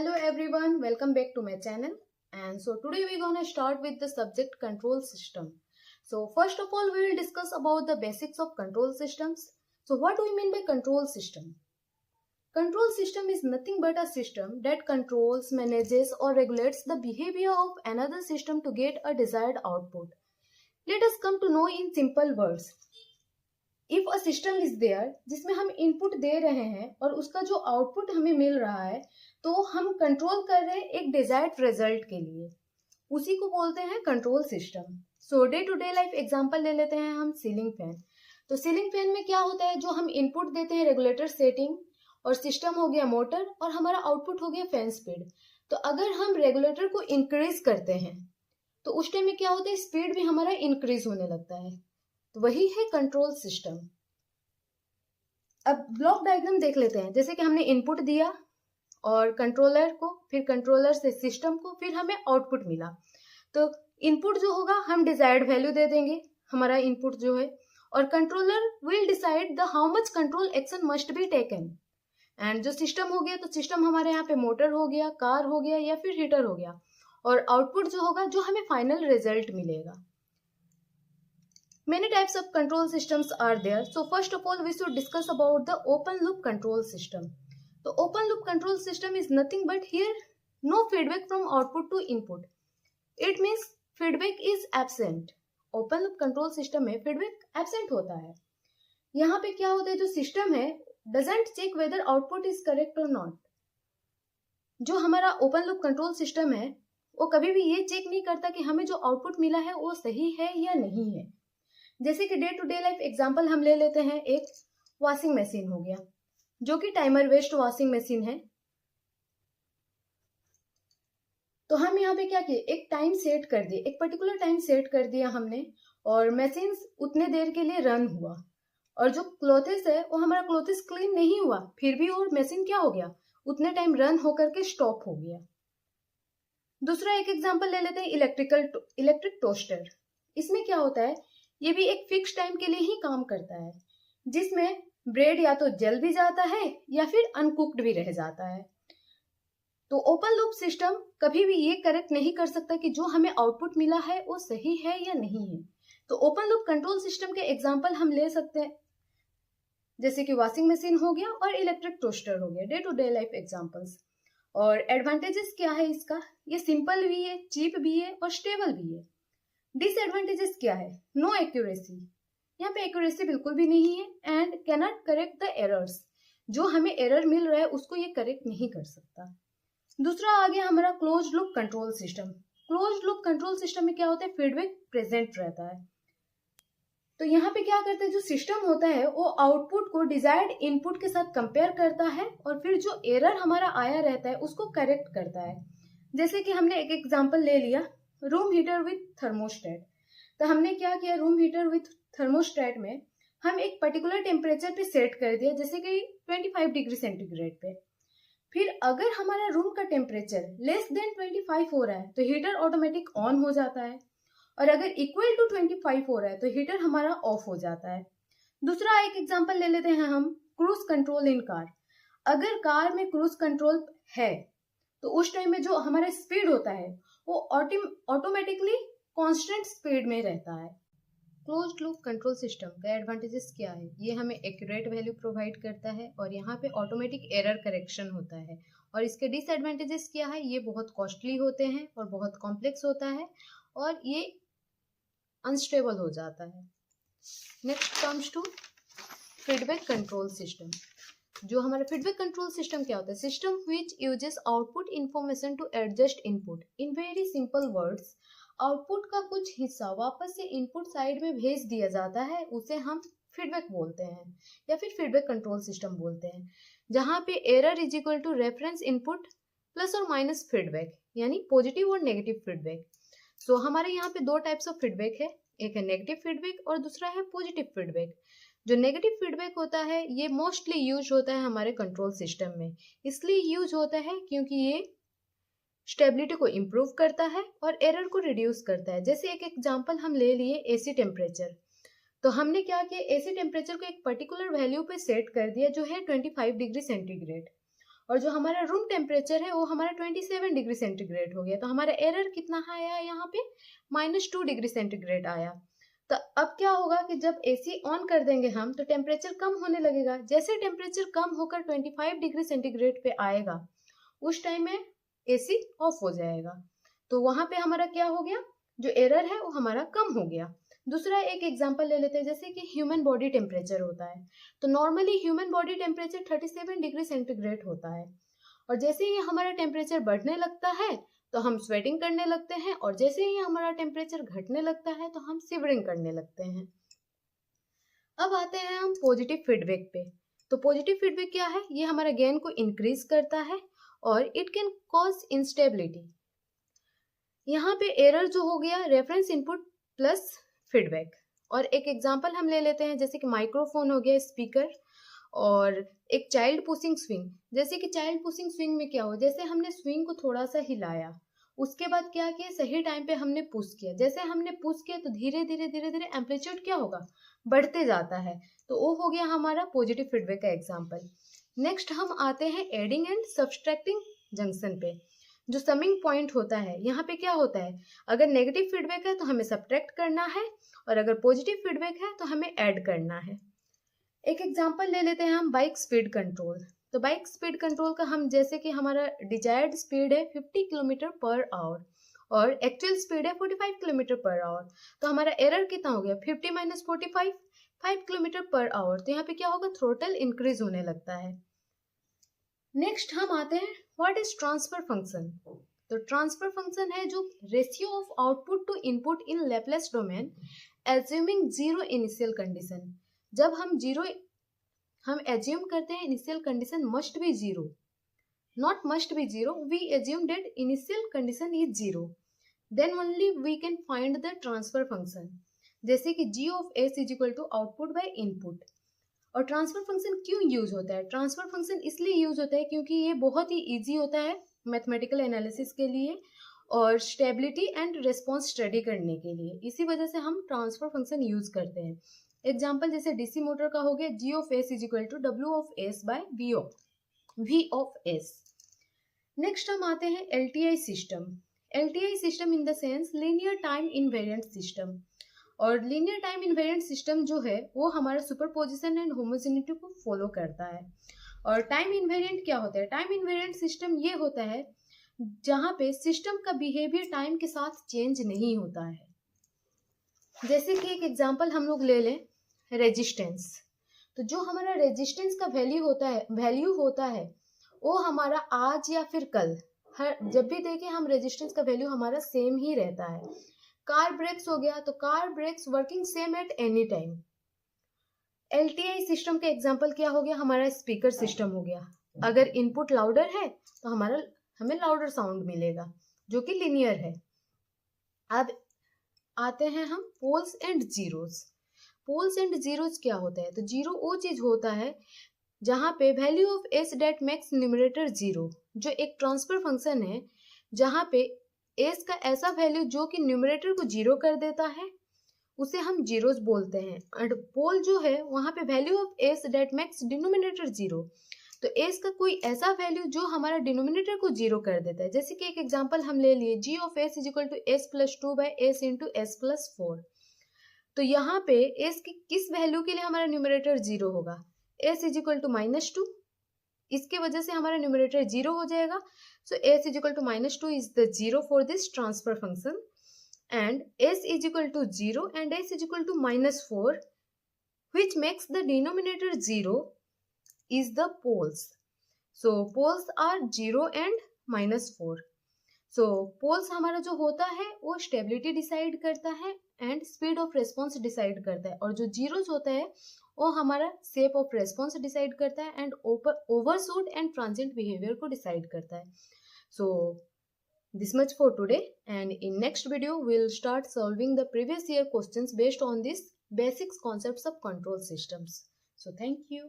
Hello everyone, welcome back to my channel. And so today we're gonna start with the subject control system. So first of all, we will discuss about the basics of control systems. So what do we mean by control system? Control system is nothing but a system that controls, manages or regulates the behavior of another system to get a desired output. Let us come to know in simple words. If a system is there जिसमें हम input दे रहे हैं और उसका जो output हमें मिल रहा है तो हम कंट्रोल कर रहे हैं एक डिजायर्ड रिजल्ट के लिए, उसी को बोलते हैं control system. So day to day life example ले लेते हैं हम सीलिंग फैन. तो सीलिंग फैन में क्या होता है, जो हम इनपुट देते हैं रेगुलेटर सेटिंग और सिस्टम हो गया मोटर और हमारा आउटपुट हो गया फैन स्पीड. तो अगर हम रेगुलेटर को इंक्रीज करते हैं तो उस टाइम में क्या होता है, स्पीड भी हमारा इंक्रीज होने लगता है. तो वही है कंट्रोल सिस्टम. अब ब्लॉक डायग्राम देख लेते हैं. जैसे कि हमने इनपुट दिया और कंट्रोलर को, फिर कंट्रोलर से सिस्टम को, फिर हमें आउटपुट मिला. तो इनपुट जो होगा हम डिजायर्ड वैल्यू दे देंगे, हमारा इनपुट जो है, और controller will decide the how much control action must be taken. And जो सिस्टम हो गया, तो सिस्टम हमारे यहाँ पे मोटर हो गया, कार हो गया या फिर हीटर हो गया, और आउटपुट जो होगा जो हमें फाइनल रिजल्ट मिलेगा. Many types of control systems are there. So first of all, we should discuss about the open loop control system. The open loop control system is nothing but here no feedback from output to input. It means feedback is absent. Open loop control system में feedback absent होता है. यहाँ पे क्या होता है, जो system है doesn't check whether output is correct or not. जो हमारा ओपन लूप कंट्रोल सिस्टम है वो कभी भी ये चेक नहीं करता कि हमें जो आउटपुट मिला है वो सही है या नहीं है. जैसे कि day to day life example हम ले लेते हैं, एक वॉशिंग मशीन हो गया जो कि टाइमर वेस्ट वॉशिंग मशीन है. तो हम यहाँ पे क्या किए, एक टाइम सेट कर दिए, एक पर्टिकुलर टाइम सेट कर दिया हमने, और मशीन उतने देर के लिए रन हुआ, और जो क्लोथेस है वो हमारा क्लोथेस क्लीन नहीं हुआ, फिर भी वो मशीन क्या हो गया, उतने टाइम रन होकर के स्टॉप हो गया. दूसरा एक एग्जाम्पल ले लेते हैं, इलेक्ट्रिक टोस्टर. इसमें क्या होता है, ये भी एक फिक्स टाइम के लिए ही काम करता है, जिसमें ब्रेड या तो जल भी जाता है या फिर अनकुक्ड भी रह जाता है. तो ओपन लूप सिस्टम कभी भी ये करेक्ट नहीं कर सकता कि जो हमें आउटपुट मिला है वो सही है या नहीं है. तो ओपन लूप कंट्रोल सिस्टम के एग्जांपल हम ले सकते हैं, जैसे कि वॉशिंग मशीन हो गया और इलेक्ट्रिक टोस्टर हो गया, day to day life examples. और एडवांटेजेस क्या है इसका, ये सिंपल भी है, चीप भी है और स्टेबल भी है. डिसएडवांटेजेस क्या है, नो एक्यूरेसी, यहाँ पे एक्यूरेसी बिल्कुल भी नहीं है, and can not correct the errors, जो हमें एरर मिल रहा है उसको ये करेक्ट नहीं कर सकता. दूसरा आ गया हमारा close loop control system. Close loop control system में क्या होता है, फीडबैक प्रेजेंट रहता है. तो यहाँ पे क्या करते हैं, जो सिस्टम होता है वो आउटपुट को डिजायर्ड इनपुट के साथ कंपेयर करता है और फिर जो एरर हमारा आया रहता है उसको करेक्ट करता है. जैसे कि हमने एक एग्जाम्पल ले लिया, रूम हीटर विथ थर्मोस्टेट. तो हमने क्या किया, रूम हीटर विथ थर्मोस्टेट में हम एक पर्टिकुलर टेम्परेचर पे सेट कर दिया, जैसे कि 25 डिग्री सेंटीग्रेड पे. फिर अगर हमारा रूम का टेम्परेचर लेस देन 25 हो रहा है तो हीटर ऑटोमेटिक ऑन हो जाता है, और अगर इक्वल टू 25 हो रहा है तो हीटर हमारा ऑफ हो जाता है. दूसरा एक एग्जाम्पल ले लेते हैं हम, क्रूज कंट्रोल इन कार. अगर कार में क्रूज कंट्रोल है तो उस टाइम में जो हमारा स्पीड होता है वो ऑटोमेटिकली कांस्टेंट स्पीड में रहता है. क्लोज्ड लूप कंट्रोल सिस्टम का एडवांटेजेस क्या है, ये हमें एक्यूरेट वैल्यू प्रोवाइड करता है और यहाँ पे ऑटोमेटिक एरर करेक्शन होता है. और इसके डिसएडवांटेजेस क्या है, ये बहुत कॉस्टली होते हैं और बहुत कॉम्प्लेक्स होता है और ये अनस्टेबल हो जाता है. Next comes to feedback control system. जो हमारा फीडबैक कंट्रोल सिस्टम क्या होता है, system which uses output information to adjust input. In very simple words, output का कुछ हिस्सा वापस से इनपुट साइड में भेज दिया जाता है, उसे हम फीडबैक बोलते हैं या फिर फीडबैक कंट्रोल सिस्टम बोलते हैं, जहाँ पे error is equal to reference input plus और माइनस फीडबैक, यानी पॉजिटिव और नेगेटिव फीडबैक. सो हमारे यहाँ पे दो टाइप्स ऑफ फीडबैक है, एक है नेगेटिव फीडबैक और दूसरा है पॉजिटिव फीडबैक. जो नेगेटिव फीडबैक होता है ये मोस्टली यूज होता है हमारे कंट्रोल सिस्टम में. इसलिए यूज होता है क्योंकि ये स्टेबिलिटी को इम्प्रूव करता है और एरर को रिड्यूस करता है. जैसे एक एग्जांपल हम ले लिए एसी टेम्परेचर. तो हमने क्या किया, एसी टेम्परेचर को एक पर्टिकुलर वैल्यू पे सेट कर दिया जो है 25 डिग्री सेंटीग्रेड, और जो हमारा रूम टेम्परेचर है वो हमारा 27 डिग्री सेंटीग्रेड हो गया। तो हमारा एरर कितना आया यहाँ पे, -2 डिग्री सेंटीग्रेड आया। तो अब क्या होगा कि जब एसी ऑन कर देंगे हम तो टेम्परेचर कम होने लगेगा। जैसे टेम्परेचर कम होकर 25 डिग्री सेंटीग्रेड पे आएगा उस टाइम में एसी ऑफ हो जाएगा। तो वहां पे हमारा क्या हो गया, जो एरर है वो हमारा कम हो गया। दूसरा एक एग्जांपल ले लेते हैं, जैसे कि ह्यूमन बॉडी टेम्परेचर होता है। तो normally human body temperature 37 degree centigrade होता है, और जैसे ही हमारा टेम्परेचर बढ़ने लगता है तो हम स्वेटिंग करने लगते हैं, और जैसे ही हमारा टेम्परेचर घटने लगता है तो हम शिवरिंग करने लगते हैं। अब आते हैं हम पॉजिटिव फीडबैक पे। तो पॉजिटिव फीडबैक क्या है, ये हमारा गेन को इंक्रीज करता है और इट कैन कॉज इंस्टेबिलिटी। यहाँ पे एरर जो हो गया रेफरेंस इनपुट प्लस फीडबैक। और एक एग्जांपल हम ले लेते हैं, जैसे कि माइक्रोफोन हो गया, स्पीकर, और एक चाइल्ड पुशिंग स्विंग। जैसे कि चाइल्ड पुशिंग स्विंग में क्या हो, जैसे हमने स्विंग को थोड़ा सा हिलाया, उसके बाद क्या किया, सही टाइम पे हमने पुश किया। जैसे हमने पुश किया तो धीरे धीरे धीरे धीरे एम्पलीट्यूड क्या होगा, बढ़ते जाता है। तो वो हो गया हमारा पॉजिटिव फीडबैक का एग्जाम्पल। नेक्स्ट हम आते हैं एडिंग एंड सब्सट्रैक्टिंग जंक्शन पे। जो समिंग पॉइंट होता है, यहाँ पे क्या होता है, अगर नेगेटिव फीडबैक है तो हमें सब्ट्रैक्ट करना है, और अगर पॉजिटिव फीडबैक है तो हमें ऐड करना है। एक एग्जांपल ले लेते हैं हम बाइक स्पीड कंट्रोल। तो बाइक स्पीड कंट्रोल का हम, जैसे कि हमारा डिजायर्ड स्पीड है 50 किलोमीटर पर आवर और एक्चुअल स्पीड है 45 किलोमीटर पर आवर। तो हमारा एरर कितना हो गया, 50 माइनस 45, 5 किलोमीटर पर आवर। तो यहाँ पे क्या होगा, थ्रोटल इंक्रीज होने लगता है। नेक्स्ट हम आते हैं व्हाट इज ट्रांसफर फंक्शन। तो ट्रांसफर फंक्शन है जो ratio of output to input in Laplace domain assuming zero initial condition. जब हम एज्यूम करते हैं initial condition must be zero, not must be zero, we assume that initial condition is zero, then only we can find the transfer function. जैसे कि g of s is equal to output by input. और transfer function क्यों use होता है, transfer function इसलिए use होता है क्योंकि ये बहुत ही इजी होता है मैथमेटिकल एनालिसिस के लिए और स्टेबिलिटी एंड रिस्पॉन्स स्टडी करने के लिए। इसी वजह से हम ट्रांसफर फंक्शन यूज करते हैं। एग्जाम्पल जैसे डीसी मोटर का हो गया, g of s is equal to w of s by v of s। Next हम आते हैं LTI system. LTI system in the sense linear time invariant system. और लीनियर टाइम इनवेरिएंट सिस्टम जो है वो हमारा सुपरपोजिशन एंड होमोजेनिटी को follow करता है। और टाइम इनवेरिएंट क्या होता है, टाइम इनवेरिएंट सिस्टम ये होता है जहाँ पे सिस्टम का बिहेवियर टाइम के साथ चेंज नहीं होता है। जैसे कि एक एग्जांपल हम लोग ले लें, रेजिस्टेंस। तो जो हमारा रेजिस्टेंस का वैल्यू होता है वो हमारा आज या फिर कल, जब भी देखें हम रेजिस्टेंस का वैल्यू हमारा सेम ही रहता है। कार ब्रेक्स हो गया तो car brakes working same at any time. LTI system का एग्जांपल क्या हो गया, हमारा स्पीकर सिस्टम हो गया। अगर इनपुट लाउडर है तो हमें लाउडर साउंड मिलेगा जो कि लीनियर है। अब आते हैं हम poles and zeros. Poles and zeros क्या होता है, तो जीरो वो चीज होता है जहां पे value of s that makes numerator zero, जो एक ट्रांसफर फंक्शन है जहां पे s का ऐसा वैल्यू जो कि न्यूमरेटर को जीरो कर देता है उसे हम जीरोस बोलते हैं। और पोल जो है वहां पे value of s that makes denominator zero, तो s का कोई ऐसा वैल्यू जो हमारा डिनोमिनेटर को जीरो कर देता है। जैसे कि एक एग्जांपल हम ले लिए, g of s is equal to s plus 2 by s into s plus 4। तो यहाँ पे s की किस वैल्यू के लिए हमारा न्यूमरेटर जीरो होगा, s इज इक्वल टू -2, इसके वजह से हमारा न्यूमरेटर जीरो हो जाएगा। So s is equal to -2 is the zero for this transfer function, and s is equal to 0 and s is equal to -4, which makes the denominator 0 is the poles. So poles are 0 and -4. So poles हमारा जो होता है वो stability decide करता है and speed of response decide करता है, और जो जीरोस होता है वो हमारा शेप ऑफ रेस्पॉन्स डिसाइड करता है and overshoot and transient behaviour को डिसाइड करता है। So this much for today, and in next video we'll start solving the previous year questions based on these basic concepts of control systems. So thank you.